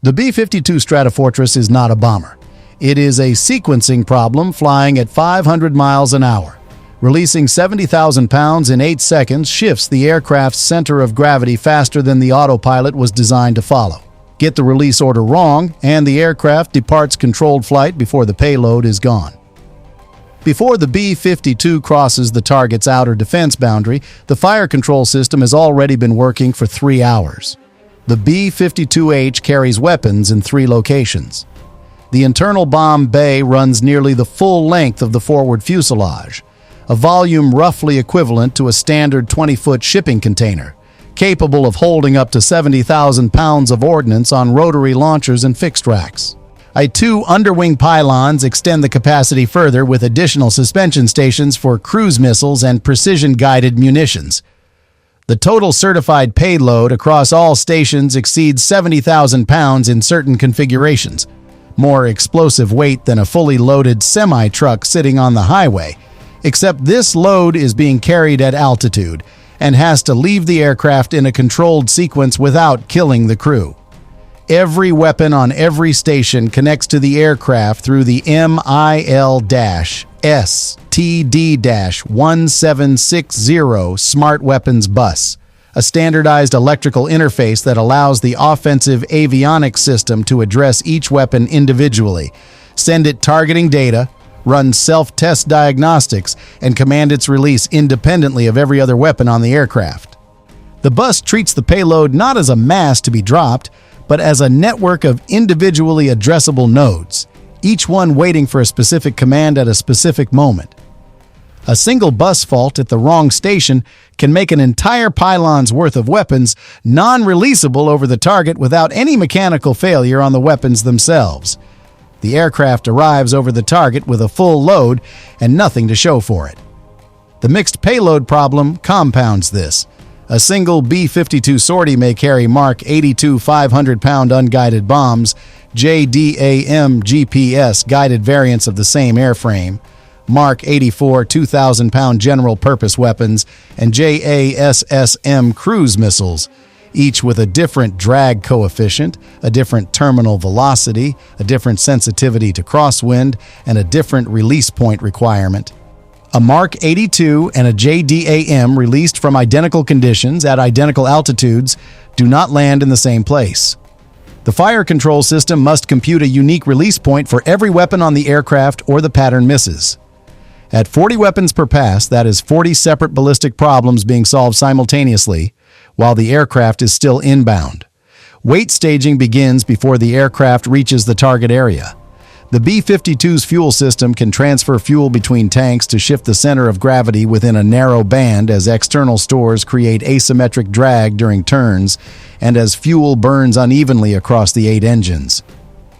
The B-52 Stratofortress is not a bomber. It is a sequencing problem flying at 500 miles an hour. Releasing 70,000 pounds in 8 seconds shifts the aircraft's center of gravity faster than the autopilot was designed to follow. Get the release order wrong, and the aircraft departs controlled flight before the payload is gone. Before the B-52 crosses the target's outer defense boundary, the fire control system has already been working for 3 hours. The B-52H carries weapons in 3 locations. The internal bomb bay runs nearly the full length of the forward fuselage, a volume roughly equivalent to a standard 20-foot shipping container, capable of holding up to 70,000 pounds of ordnance on rotary launchers and fixed racks. 2 underwing pylons extend the capacity further with additional suspension stations for cruise missiles and precision-guided munitions. The total certified payload across all stations exceeds 70,000 pounds in certain configurations, more explosive weight than a fully loaded semi-truck sitting on the highway, except this load is being carried at altitude and has to leave the aircraft in a controlled sequence without killing the crew. Every weapon on every station connects to the aircraft through the MIL-STD-1760 Smart Weapons Bus, a standardized electrical interface that allows the offensive avionics system to address each weapon individually, send it targeting data, run self-test diagnostics, and command its release independently of every other weapon on the aircraft. The bus treats the payload not as a mass to be dropped, but as a network of individually addressable nodes, each one waiting for a specific command at a specific moment. A single bus fault at the wrong station can make an entire pylon's worth of weapons non-releasable over the target without any mechanical failure on the weapons themselves. The aircraft arrives over the target with a full load and nothing to show for it. The mixed payload problem compounds this. A single B-52 sortie may carry Mark 82 500-pound unguided bombs, JDAM GPS guided variants of the same airframe, Mark 84 2,000-pound general-purpose weapons, and JASSM cruise missiles, each with a different drag coefficient, a different terminal velocity, a different sensitivity to crosswind, and a different release point requirement. A Mark 82 and a JDAM released from identical conditions at identical altitudes do not land in the same place. The fire control system must compute a unique release point for every weapon on the aircraft or the pattern misses. At 40 weapons per pass, that is 40 separate ballistic problems being solved simultaneously while the aircraft is still inbound. Weight staging begins before the aircraft reaches the target area. The B-52's fuel system can transfer fuel between tanks to shift the center of gravity within a narrow band as external stores create asymmetric drag during turns and as fuel burns unevenly across the 8 engines.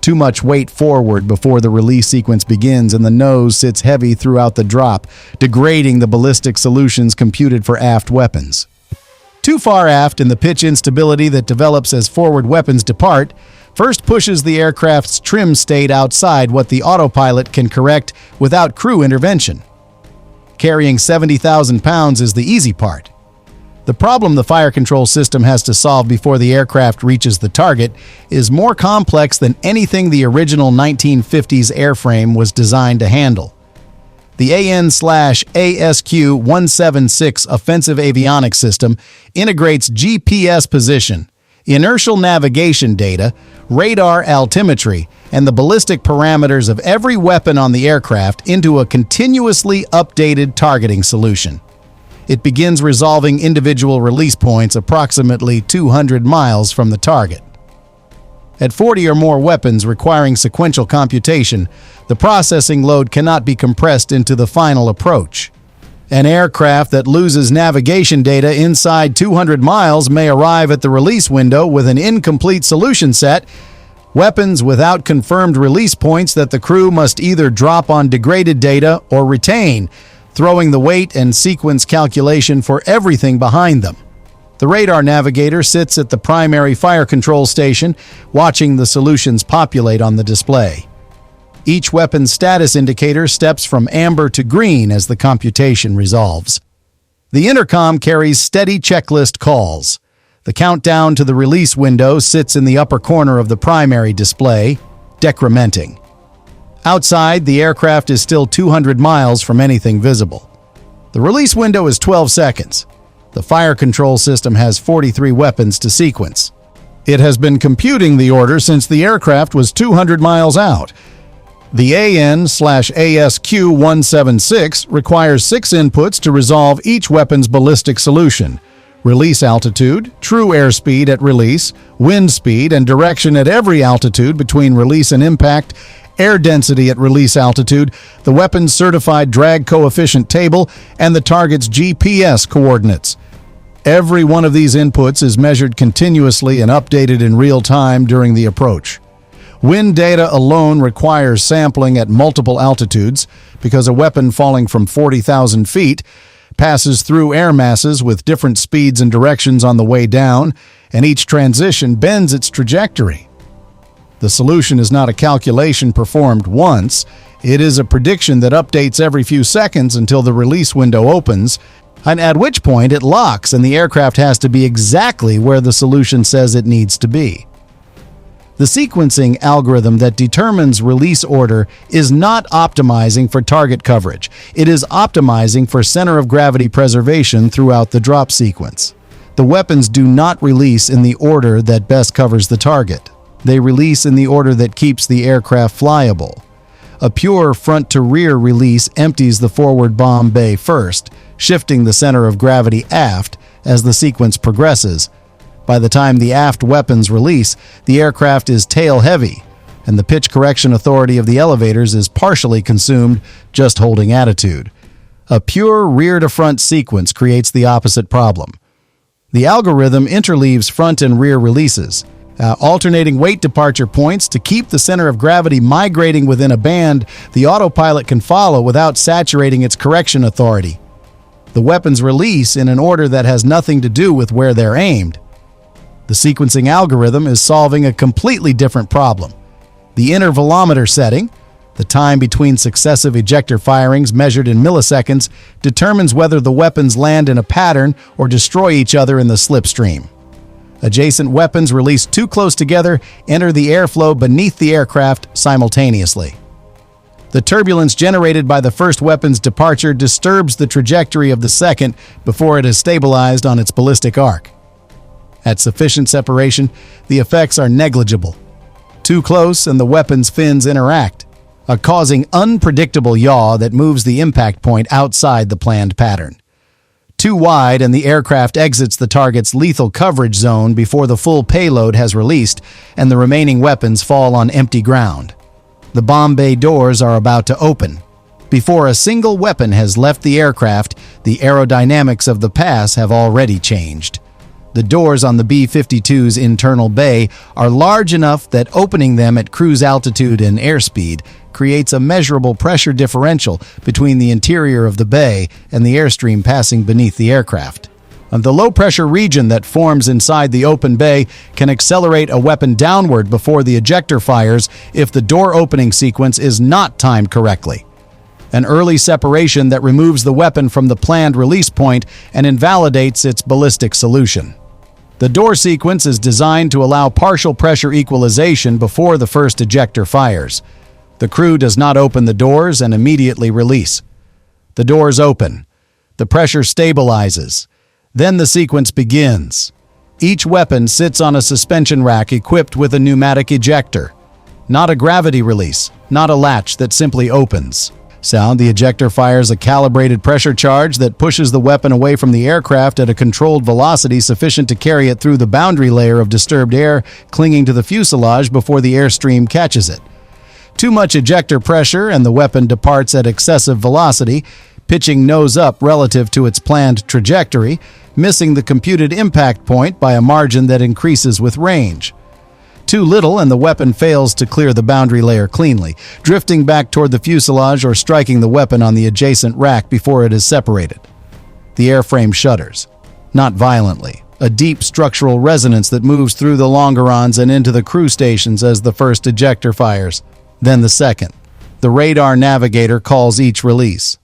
Too much weight forward before the release sequence begins and the nose sits heavy throughout the drop, degrading the ballistic solutions computed for aft weapons. Too far aft and the pitch instability that develops as forward weapons depart first pushes the aircraft's trim state outside what the autopilot can correct without crew intervention. Carrying 70,000 pounds is the easy part. The problem the fire control system has to solve before the aircraft reaches the target is more complex than anything the original 1950s airframe was designed to handle. The AN/ASQ-176 offensive avionics system integrates GPS position, inertial navigation data, radar altimetry, and the ballistic parameters of every weapon on the aircraft into a continuously updated targeting solution. It begins resolving individual release points approximately 200 miles from the target. At 40 or more weapons requiring sequential computation, the processing load cannot be compressed into the final approach. An aircraft that loses navigation data inside 200 miles may arrive at the release window with an incomplete solution set, weapons without confirmed release points that the crew must either drop on degraded data or retain, throwing the weight and sequence calculation for everything behind them. The radar navigator sits at the primary fire control station, watching the solutions populate on the display. Each weapon's status indicator steps from amber to green as the computation resolves. The intercom carries steady checklist calls. The countdown to the release window sits in the upper corner of the primary display, decrementing. Outside, the aircraft is still 200 miles from anything visible. The release window is 12 seconds. The fire control system has 43 weapons to sequence. It has been computing the order since the aircraft was 200 miles out. The AN/ASQ-176 requires 6 inputs to resolve each weapon's ballistic solution: release altitude, true airspeed at release, wind speed and direction at every altitude between release and impact, air density at release altitude, the weapon's certified drag coefficient table, and the target's GPS coordinates. Every one of these inputs is measured continuously and updated in real time during the approach. Wind data alone requires sampling at multiple altitudes because a weapon falling from 40,000 feet passes through air masses with different speeds and directions on the way down, and each transition bends its trajectory. The solution is not a calculation performed once, it is a prediction that updates every few seconds until the release window opens, and at which point it locks and the aircraft has to be exactly where the solution says it needs to be. The sequencing algorithm that determines release order is not optimizing for target coverage. It is optimizing for center of gravity preservation throughout the drop sequence. The weapons do not release in the order that best covers the target. They release in the order that keeps the aircraft flyable. A pure front-to-rear release empties the forward bomb bay first, shifting the center of gravity aft as the sequence progresses. By the time the aft weapons release, the aircraft is tail-heavy, and the pitch correction authority of the elevators is partially consumed just holding attitude. A pure rear-to-front sequence creates the opposite problem. The algorithm interleaves front and rear releases, alternating weight departure points to keep the center of gravity migrating within a band the autopilot can follow without saturating its correction authority. The weapons release in an order that has nothing to do with where they're aimed. The sequencing algorithm is solving a completely different problem. The intervalometer setting, the time between successive ejector firings measured in milliseconds, determines whether the weapons land in a pattern or destroy each other in the slipstream. Adjacent weapons released too close together enter the airflow beneath the aircraft simultaneously. The turbulence generated by the first weapon's departure disturbs the trajectory of the second before it has stabilized on its ballistic arc. At sufficient separation, the effects are negligible. Too close and the weapon's fins interact, causing unpredictable yaw that moves the impact point outside the planned pattern. Too wide and the aircraft exits the target's lethal coverage zone before the full payload has released and the remaining weapons fall on empty ground. The bomb bay doors are about to open. Before a single weapon has left the aircraft, the aerodynamics of the pass have already changed. The doors on the B-52's internal bay are large enough that opening them at cruise altitude and airspeed creates a measurable pressure differential between the interior of the bay and the airstream passing beneath the aircraft. And the low-pressure region that forms inside the open bay can accelerate a weapon downward before the ejector fires if the door opening sequence is not timed correctly. An early separation that removes the weapon from the planned release point and invalidates its ballistic solution. The door sequence is designed to allow partial pressure equalization before the first ejector fires. The crew does not open the doors and immediately release. The doors open. The pressure stabilizes. Then the sequence begins. Each weapon sits on a suspension rack equipped with a pneumatic ejector. Not a gravity release, not a latch that simply opens. The ejector fires a calibrated pressure charge that pushes the weapon away from the aircraft at a controlled velocity sufficient to carry it through the boundary layer of disturbed air clinging to the fuselage before the airstream catches it. Too much ejector pressure and the weapon departs at excessive velocity, pitching nose up relative to its planned trajectory, missing the computed impact point by a margin that increases with range. Too little and the weapon fails to clear the boundary layer cleanly, drifting back toward the fuselage or striking the weapon on the adjacent rack before it is separated. The airframe shudders. Not violently. A deep structural resonance that moves through the longerons and into the crew stations as the first ejector fires. Then the second. The radar navigator calls each release.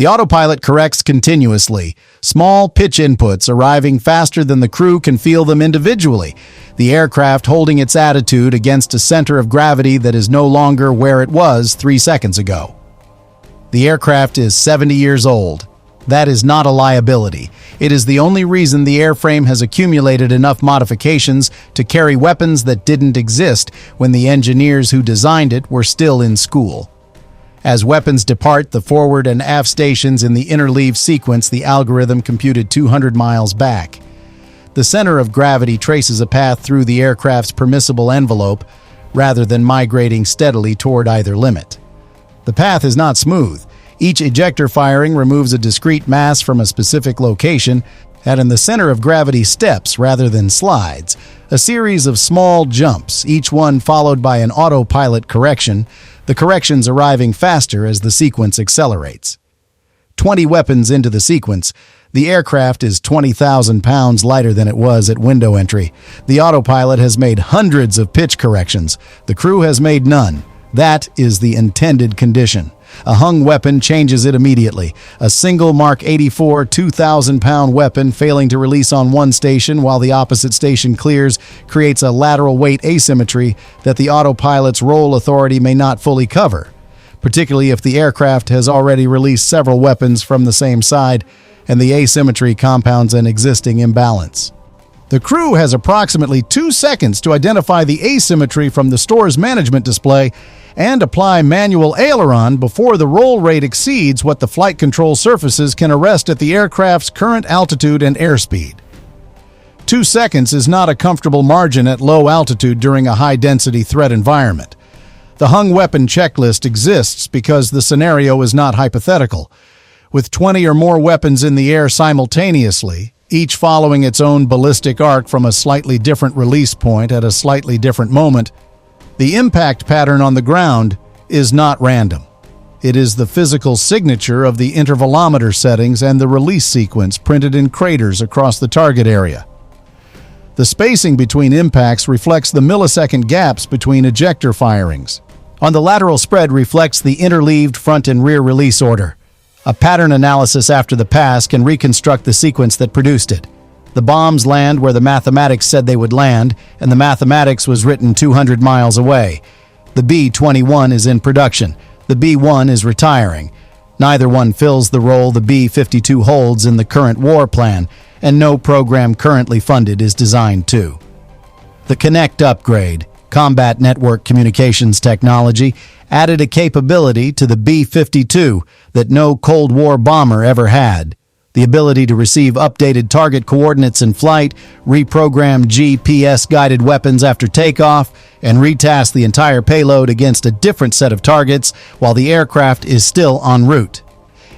The autopilot corrects continuously, small pitch inputs arriving faster than the crew can feel them individually, the aircraft holding its attitude against a center of gravity that is no longer where it was 3 seconds ago. The aircraft is 70 years old. That is not a liability. It is the only reason the airframe has accumulated enough modifications to carry weapons that didn't exist when the engineers who designed it were still in school. As weapons depart the forward and aft stations in the interleaved sequence, the algorithm computed 200 miles back. The center of gravity traces a path through the aircraft's permissible envelope rather than migrating steadily toward either limit. The path is not smooth. Each ejector firing removes a discrete mass from a specific location, and in the center of gravity steps rather than slides, a series of small jumps, each one followed by an autopilot correction, the corrections arriving faster as the sequence accelerates. 20 weapons into the sequence, the aircraft is 20,000 pounds lighter than it was at window entry. The autopilot has made hundreds of pitch corrections. The crew has made none. That is the intended condition. A hung weapon changes it immediately. A single Mark 84 2,000-pound weapon failing to release on one station while the opposite station clears creates a lateral weight asymmetry that the autopilot's roll authority may not fully cover, particularly if the aircraft has already released several weapons from the same side and the asymmetry compounds an existing imbalance. The crew has approximately 2 seconds to identify the asymmetry from the store's management display and apply manual aileron before the roll rate exceeds what the flight control surfaces can arrest at the aircraft's current altitude and airspeed. 2 seconds is not a comfortable margin at low altitude during a high-density threat environment. The hung weapon checklist exists because the scenario is not hypothetical. With 20 or more weapons in the air simultaneously, each following its own ballistic arc from a slightly different release point at a slightly different moment, the impact pattern on the ground is not random. It is the physical signature of the intervalometer settings and the release sequence printed in craters across the target area. The spacing between impacts reflects the millisecond gaps between ejector firings. On the lateral spread reflects the interleaved front and rear release order. A pattern analysis after the pass can reconstruct the sequence that produced it. The bombs land where the mathematics said they would land, and the mathematics was written 200 miles away. The B-21 is in production. The B-1 is retiring. Neither one fills the role the B-52 holds in the current war plan, and no program currently funded is designed to. The Connect upgrade, combat network communications technology, added a capability to the B-52 that no Cold War bomber ever had. The ability to receive updated target coordinates in flight, reprogram GPS-guided weapons after takeoff, and retask the entire payload against a different set of targets while the aircraft is still en route.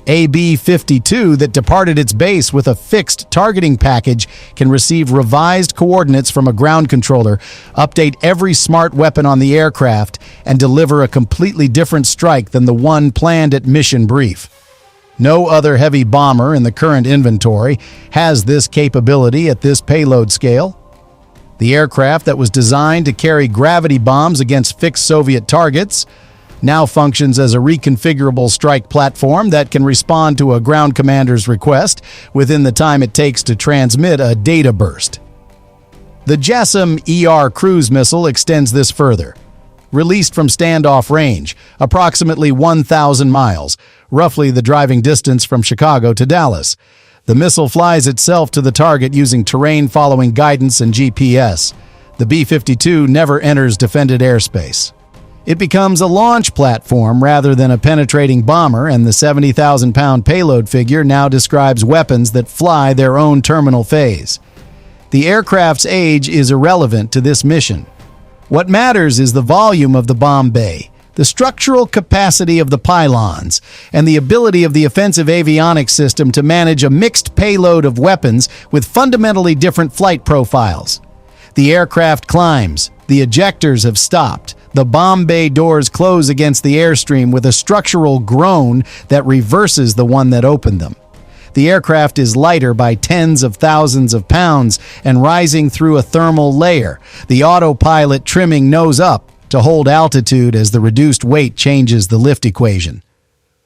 A B-52 that departed its base with a fixed targeting package can receive revised coordinates from a ground controller, update every smart weapon on the aircraft, and deliver a completely different strike than the one planned at mission brief. No other heavy bomber in the current inventory has this capability at this payload scale. The aircraft that was designed to carry gravity bombs against fixed Soviet targets now functions as a reconfigurable strike platform that can respond to a ground commander's request within the time it takes to transmit a data burst. The JASSM ER cruise missile extends this further. Released from standoff range, approximately 1,000 miles, roughly the driving distance from Chicago to Dallas. The missile flies itself to the target using terrain-following guidance and GPS. The B-52 never enters defended airspace. It becomes a launch platform rather than a penetrating bomber, and the 70,000-pound payload figure now describes weapons that fly their own terminal phase. The aircraft's age is irrelevant to this mission. What matters is the volume of the bomb bay, the structural capacity of the pylons, and the ability of the offensive avionics system to manage a mixed payload of weapons with fundamentally different flight profiles. The aircraft climbs. The ejectors have stopped. The bomb bay doors close against the airstream with a structural groan that reverses the one that opened them. The aircraft is lighter by tens of thousands of pounds and rising through a thermal layer, the autopilot trimming nose up to hold altitude as the reduced weight changes the lift equation.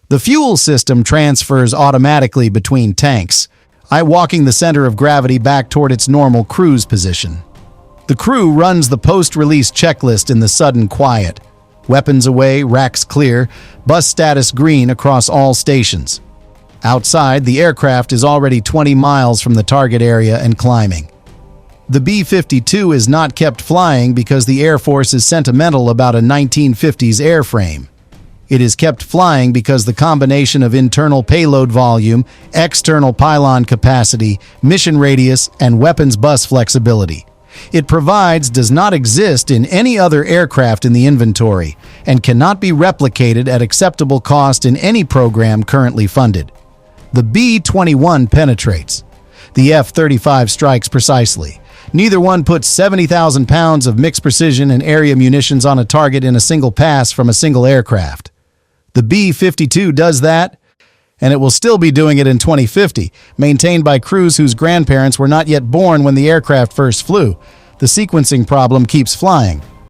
The fuel system transfers automatically between tanks, walking the center of gravity back toward its normal cruise position. The crew runs the post-release checklist in the sudden quiet. Weapons away, racks clear, bus status green across all stations. Outside, the aircraft is already 20 miles from the target area and climbing. The B-52 is not kept flying because the Air Force is sentimental about a 1950s airframe. It is kept flying because the combination of internal payload volume, external pylon capacity, mission radius, and weapons bus flexibility it provides does not exist in any other aircraft in the inventory and cannot be replicated at acceptable cost in any program currently funded. The B-21 penetrates. The F-35 strikes precisely. Neither one puts 70,000 pounds of mixed precision and area munitions on a target in a single pass from a single aircraft. The B-52 does that, and it will still be doing it in 2050, maintained by crews whose grandparents were not yet born when the aircraft first flew. The sequencing problem keeps flying.